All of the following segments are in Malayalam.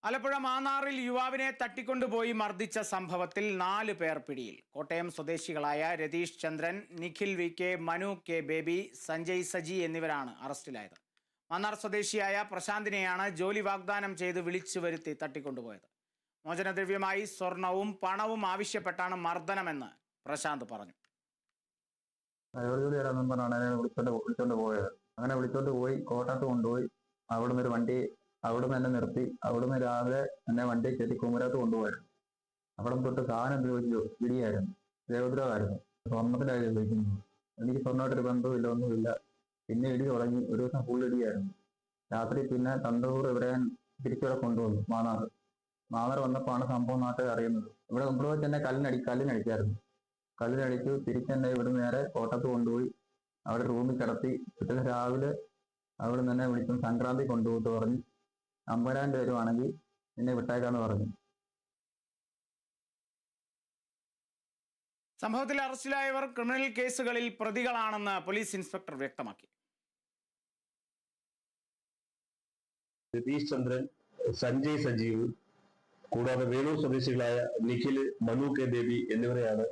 ആലപ്പുഴ മാന്നാറിൽ യുവാവിനെ തട്ടിക്കൊണ്ടുപോയി മർദ്ദിച്ച സംഭവത്തിൽ 4 പേർ പിടിയിൽ. കോട്ടയം സ്വദേശികളായ Ratheesh Chandran, Nikhil V K, Manu K Baby, Sanjay Saji എന്നിവരാണ് അറസ്റ്റിലായത്. മാന്നാർ സ്വദേശിയായ പ്രശാന്തിനെയാണ് ജോലി വാഗ്ദാനം ചെയ്ത് വിളിച്ചു വരുത്തി തട്ടിക്കൊണ്ടുപോയത്. മോചനദ്രവ്യമായി സ്വർണവും പണവും ആവശ്യപ്പെട്ടാണ് മർദ്ദനമെന്ന് പ്രശാന്ത് പറഞ്ഞു. വിളിച്ചോണ്ട് പോയത്. അങ്ങനെ വിളിച്ചോണ്ട് പോയി കോട്ടയത്ത് കൊണ്ടുപോയി അവിടുന്ന് ഒരു വണ്ടി അവിടുന്ന് തന്നെ നിർത്തി. അവിടുന്ന് രാവിലെ എന്നെ വണ്ടി കയറ്റി കുമരകത്ത് കൊണ്ടുപോയായിരുന്നു. അവിടെ തൊട്ട് സാധനം ചോദിച്ചു ഇടിയായിരുന്നു, ദേവദ്രവമായിരുന്നു, സ്വർണ്ണത്തിലായി ചോദിക്കുന്നത്. എനിക്ക് സ്വർണ്ണമായിട്ടൊരു ബന്ധവുമില്ല, ഒന്നുമില്ല. പിന്നെ ഇടി തുടങ്ങി. ഒരു ദിവസം ഫുൾ ഇടിയായിരുന്നു. രാത്രി പിന്നെ തണ്ടൂർ ഇവിടെ തിരിച്ചിവിടെ കൊണ്ടുവന്നു. മാന്നാർ വന്നപ്പോഴാണ് സംഭവം നാട്ടിൽ അറിയുന്നത്. ഇവിടെ വെച്ച് തന്നെ കല്ലിനടിക്കായിരുന്നു. കല്ലിനടിച്ചു. തിരിച്ചെന്നെ ഇവിടെ നേരെ കോട്ടയത്ത് കൊണ്ടുപോയി അവിടെ റൂമിൽ കിടത്തി. പിറ്റേ രാവിലെ അവിടെ തന്നെ വിളിച്ചും സംക്രാന്തി കൊണ്ടുപോയിട്ട് പറഞ്ഞു 50,000 രൂപയാണെങ്കിൽ നിന്നെ വിട്ടേക്കാന്ന് പറഞ്ഞു. സംഭവത്തിൽ അറസ്റ്റിലായവർ ക്രിമിനൽ കേസുകളിൽ പ്രതികളാണെന്ന് പോലീസ് ഇൻസ്പെക്ടർ വ്യക്തമാക്കി. രതീഷ് ചന്ദ്രൻ, സഞ്ജയ് സജീവ്, കൂടാതെ വേണൂർ സ്വദേശികളായ നിഖിൽ, മനു കെ ബേബി എന്നിവരെയാണ്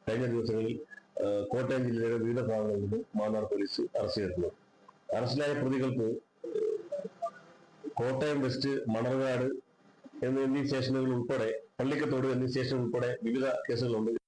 കഴിഞ്ഞ ദിവസങ്ങളിൽ കോട്ടയം ജില്ലയുടെ വിവിധ ഭാഗങ്ങളിൽ നിന്നും മാന്നാർ പോലീസ് അറസ്റ്റ് ചെയ്തിട്ടുള്ളത്. അറസ്റ്റിലായ പ്രതികൾക്ക് കോട്ടയം വെസ്റ്റ്, മണർകാട് എന്നീ സ്റ്റേഷനുകൾ ഉൾപ്പെടെ, പള്ളിക്കത്തോട് എന്നീ സ്റ്റേഷനുകൾ ഉൾപ്പെടെ വിവിധ കേസുകളുണ്ട്.